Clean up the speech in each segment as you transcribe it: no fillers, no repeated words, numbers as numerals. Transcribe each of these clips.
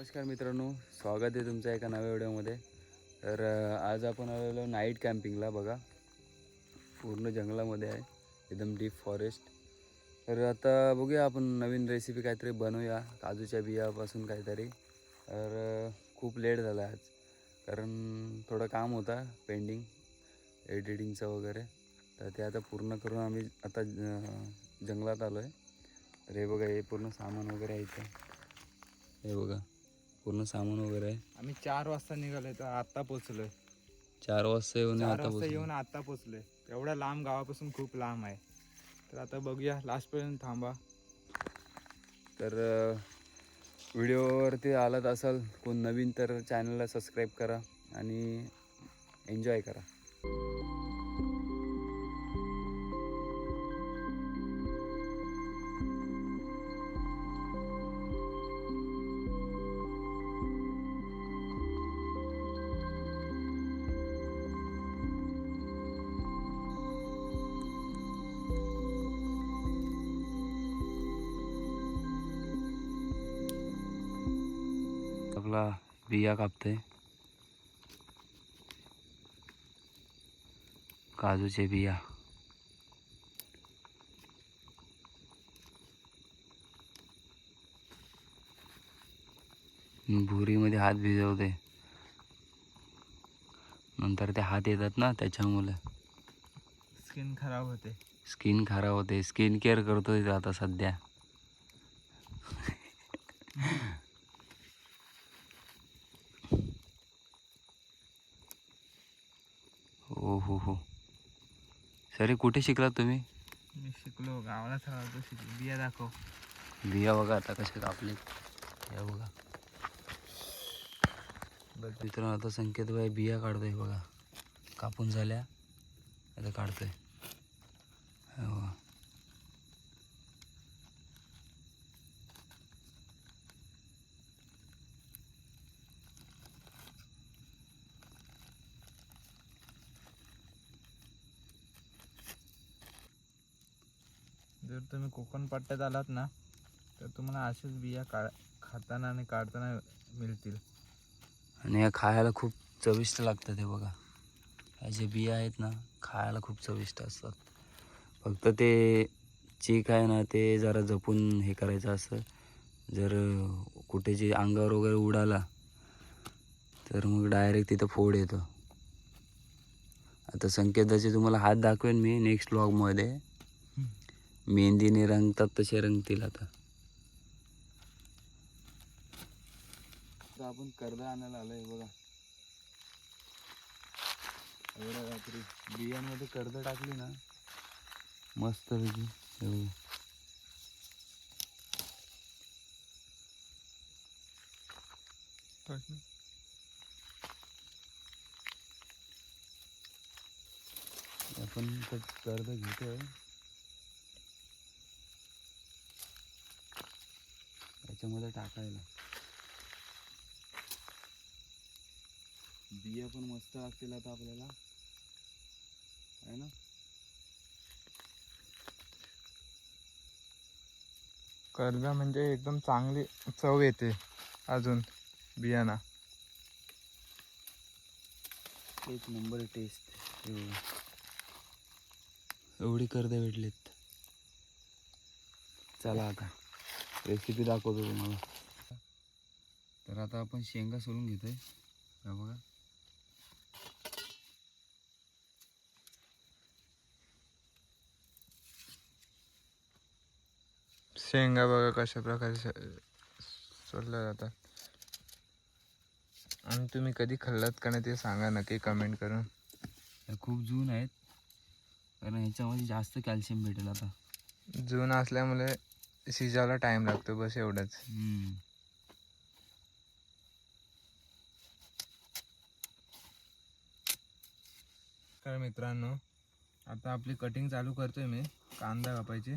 नमस्कार मित्रांनो, स्वागत आहे तुमच्या एका नव्या व्हिडिओमध्ये. तर आज आपण आलेलो नाईट कॅम्पिंगला. बघा, पूर्ण जंगलामध्ये आहे, एकदम डीप फॉरेस्ट. तर आता बघूया, आपण नवीन रेसिपी काहीतरी बनवूया काजूच्या बियापासून काहीतरी. तर खूप लेट झाला आज, कारण थोडं काम होता पेंडिंग एडिटिंगचं वगैरे. तर ते आता पूर्ण करून आम्ही आता जंगलात आलो आहे. तर हे बघा, हे पूर्ण सामान वगैरे आहे इथं. हे बघा, पूर्ण सामान वगैरे आहे. आम्ही 4 वाजता निघालोय तर आता पोचलोय. 4 वाजता येऊन 4 आता वाजता पोचलो. येऊन आता पोचलोय. एवढ्या लांब, गावापासून खूप लांब आहे. तर आता बघूया, लास्टपर्यंत थांबा. तर व्हिडिओवरती आलात असाल कोण नवीन तर चॅनलला सबस्क्राईब करा आणि एन्जॉय करा. आपला बिया कापतोय, काजूचे बिया. भुरीमध्ये हात भिजवते, नंतर ते हात येतात ना, त्याच्यामुळे स्किन खराब होते. स्किन खराब होते. स्किन केअर करतोय आता सध्या. हो. सरी, कुठे शिकलात तुम्ही? मी शिकलो, गावाला सगळं शिकलो. बिया दाखव. बिया बघा आता कसे कापले. हे बघा मित्रांनो, आता संकेत बाई बिया काढतोय. बघा, कापून झाल्या, आता काढतोय. हे बघा. जर तुम्ही कोकण पट्ट्यात आलात ना, तर तुम्हाला असेच बिया खाताना आणि काढताना मिळतील. आणि या खायला खूप चविष्ट लागतात. हे बघा, ह्या जे बिया आहेत ना, खायला खूप चविष्ट असतात. फक्त ते चीक आहे ना, ते जरा जपून हे करायचं असतं. जर कुठे जे अंगावर वगैरे उडाला तर मग डायरेक्ट तिथं फोड येतो. आता संकेताचे तुम्हाला हात दाखवेन मी नेक्स्ट व्लॉगमध्ये. मेहंदीने रंगतात तसे रंगतील. आता आपण कर्दा आणायला आलोय. बघा, एवढ्या रात्री बियांमध्ये कर्द टाकली ना, मस्त पैकी. आपण कर्द घेतोय, याच्यामध्ये टाकायला. बिया पण मस्त लागतील आता आपल्याला, आहे ना. कर्जा म्हणजे एकदम चांगली चव येते अजून बियाणा. एक नंबर टेस्ट. एवढी कर्द भेटलीत. चला आता रेसिपी दाखवतो तुम्हाला. तर आता आपण शेंगा सोलून घेतोय. हा बघा, शेंगा बघा कशा प्रकारे सोडल्या जातात. आणि तुम्ही कधी खाल्लात का नाही ते सांगा नक्की कमेंट करून. ह्या खूप जून आहेत, कारण ह्याच्यामध्ये जास्त कॅल्शियम भेटेल. आता जून असल्यामुळे शिजायला टाइम लागतो, बस एवढंच. तर मित्रांनो, आता आपली कटिंग चालू करतोय मी. कांदा कापायचे,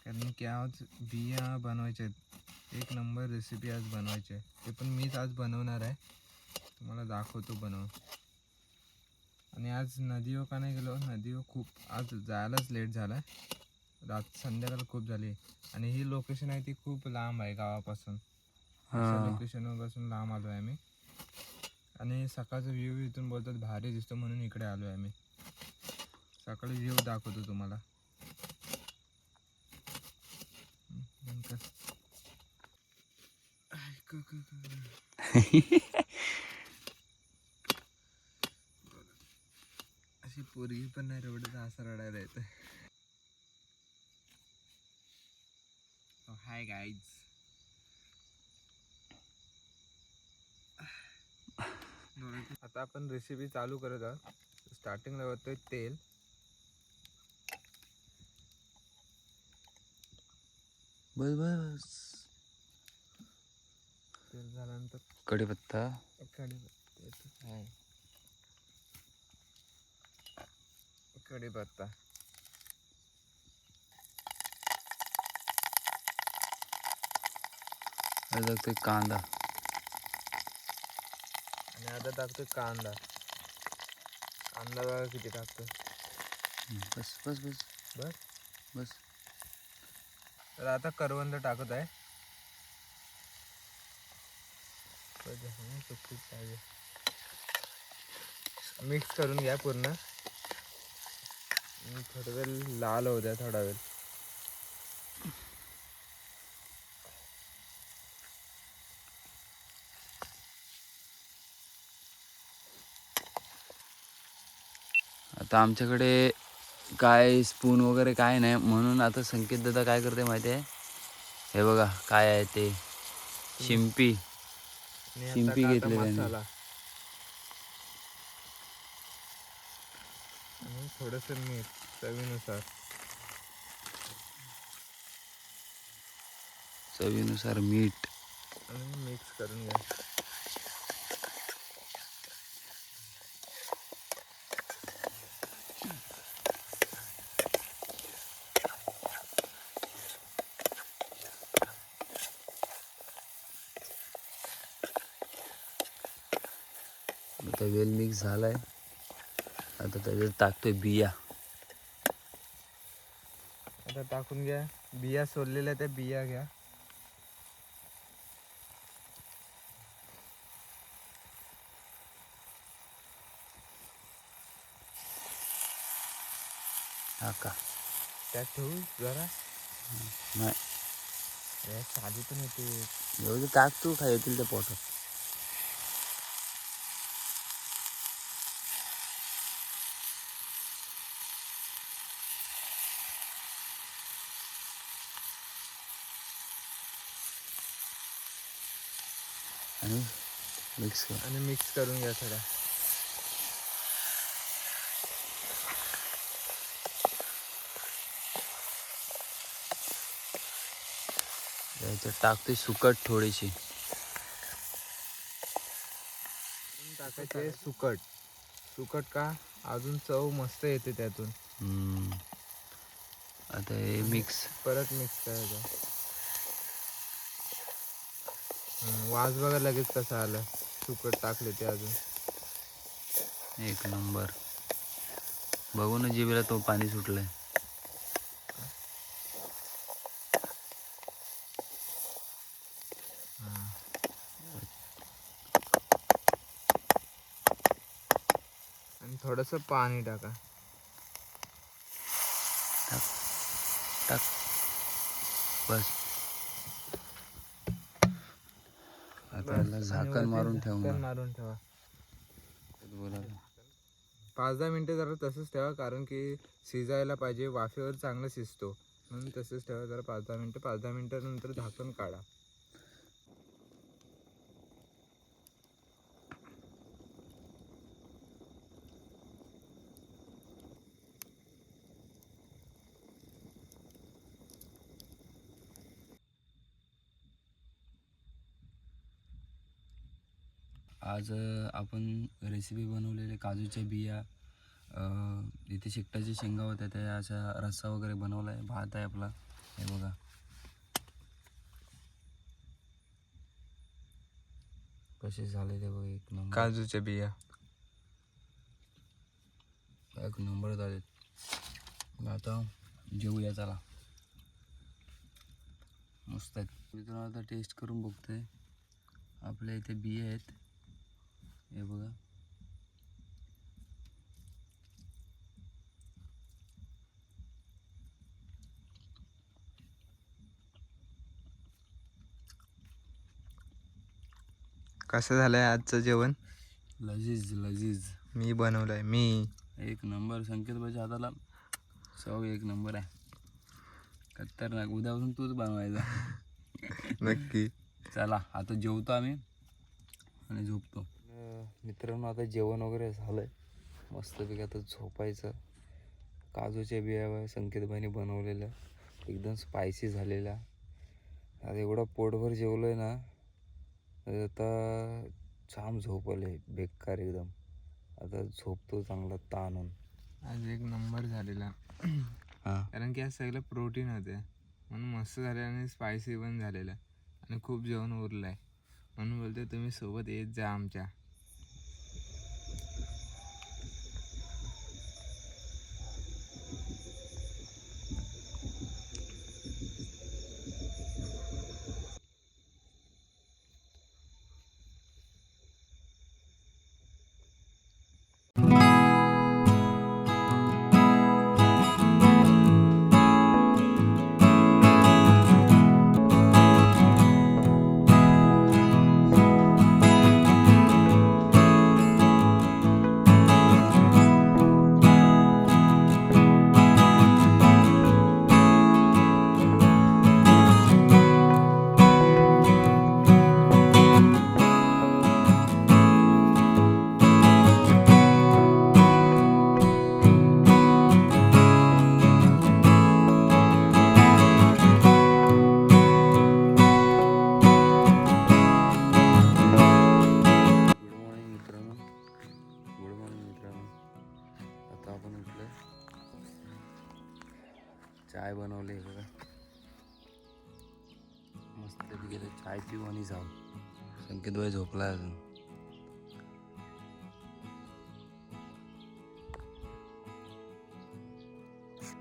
कारण की आज बिया बनवायचे आहेत. एक नंबर रेसिपी आज बनवायची आहे. ते पण मीच आज बनवणार आहे, तुम्हाला दाखवतो बनवून. आणि आज नदीवर का नाही गेलो, नदीवर खूप आज जायलाच लेट झाला. संध्याकाळ खूप झाली आणि ही लोकेशन आहे ती खूप लांब आहे गावापासून. अशा लोकेशनवर पासून लांब आलो आहे आम्ही. आणि सकाळचा व्ह्यू इथून बोलतात भारी दिसतो म्हणून इकडे आलो आहे आम्ही. सकाळी व्ह्यू दाखवतो तुम्हाला. अशी पोरगी पण नाही रडत, असं रडायला येतं. Hi guys. आता आपण रेसिपी चालू करत आहोत. स्टार्टिंगला होतोय तेल. बस बस. तेल झाल्यानंतर कढीपत्ता. कढीपत्ता. टाकतोय कांदा. आणि आता टाकतोय कांदा. कांदा बघा किती टाकतोय. बस बस बस बस. बस. तर आता करवंद टाकत आहे. मिक्स करून घ्या पूर्ण. थोडा वेळ लाल होऊ द्या, थोडा वेळ. आता आमच्याकडे काय स्पून वगैरे काय नाही, म्हणून आता संकेत दादा काय करते माहिती आहे. हे बघा काय आहे ते, शिंपी. शिंपी घेतली त्याने. मसाला आणि थोडस मीठ चवीनुसार. चवीनुसार मीठ. आणि मिक्स करून घ्या. आता वेल मिक्स झालाय. आता त्याच्यात टाकतोय बिया. आता टाकून घ्या. बिया सोललेल्या त्या बिया घ्या. टाका. त्यात ठेवू जरा. नाही साधी पण येते. एवढं टाक तू, काय येतील त्या पोटात. आणि मिक्स कर. आणि मिक्स करून घ्या थोडा. त्याच्यात टाकतोय सुकट थोडीशी. टाकायचे सुकट. सुकट का, अजून चव मस्त येते त्यातून. आता हे मिक्स. परत मिक्स करायचं. वास बघा लगेच कसा आला. सुकट टाकले ते अजून. एक नंबर. बघून जिभेला तो पाणी सुटलंय. आणि थोडस पाणी टाका. टाक टाक. बस. आता याला झाकण मारून ठेवू. मारून ठेवा. 5-10 मिनिटं जरा तसंच ठेवा, कारण की शिजायला पाहिजे. वाफेवर चांगलं शिजतो म्हणून तसंच ठेवा जरा 5-10 मिनिटं. 5-10 मिनिटानंतर झाकण काढा. आज आपण रेसिपी बनवलेले काजूच्या बिया, इथे शेकटाच्या शेंगा होत्या, त्या अशा रस्सा वगैरे बनवला आहे. भात आहे आपला, हे बघा. कसे झाले ते बघा. एक नंबर. काजूच्या बिया एक नंबर झाले. आता जेवूया चला. मस्त आहेत. मी तुम्हाला आता टेस्ट करून बघतोय. आपल्या इथे बिये आहेत, हे बघा. कसं झालंय आजचं जेवण? लजीज लजीज, मी बनवलंय मी. एक नंबर. संकेत भाईच्या हाताला चव एक नंबर आहे, खतरनाक. उद्यापासून तूच बनवायचा. नक्की. चला आता जेवतो आम्ही आणि झोपतो. मित्रांनो आता जेवण वगैरे झालंय, मस्तपैकी आता झोपायचं. काजूच्या बिया संकेतभाईने बनवलेल्या, एकदम स्पायसी झालेल्या. आता एवढा पोटभर जेवलोय ना, आता छान झोप आले बेकार एकदम. आता झोपतो चांगला ताणून. आज एक नंबर झालेला. हां कारण की आज सगळं प्रोटीन होते म्हणून मस्त झालं आणि स्पायसी पण झालेलं आणि खूप जेवण उरलं आहे म्हणून बोलते तुम्ही सोबत येत जा आमच्या. गुड मॉर्निंग मित्रांनो, गुड मॉर्निंग मित्रांनो. आता आपण उठलं, चाय बनवले बघा. मस्तपैकी आता चाय पिऊ आणि जाऊ. संकेतभाई झोपला अजून.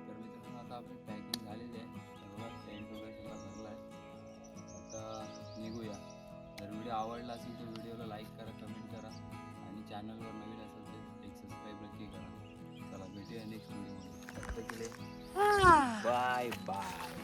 तर मित्रांनो आता आपली पॅकिंग झालेली आहे, सर्व टेंट वगैरे सगळा भरला आहे. आता निघूया. जर व्हिडिओ आवडला असेल तर व्हिडिओला लाईक करा, कमेंट करा आणि चॅनलवर नवीन असेल तर एक सबस्क्राईब नक्की करा. चला भेटूया नेक्स्ट व्हिडिओमध्ये. Bye bye.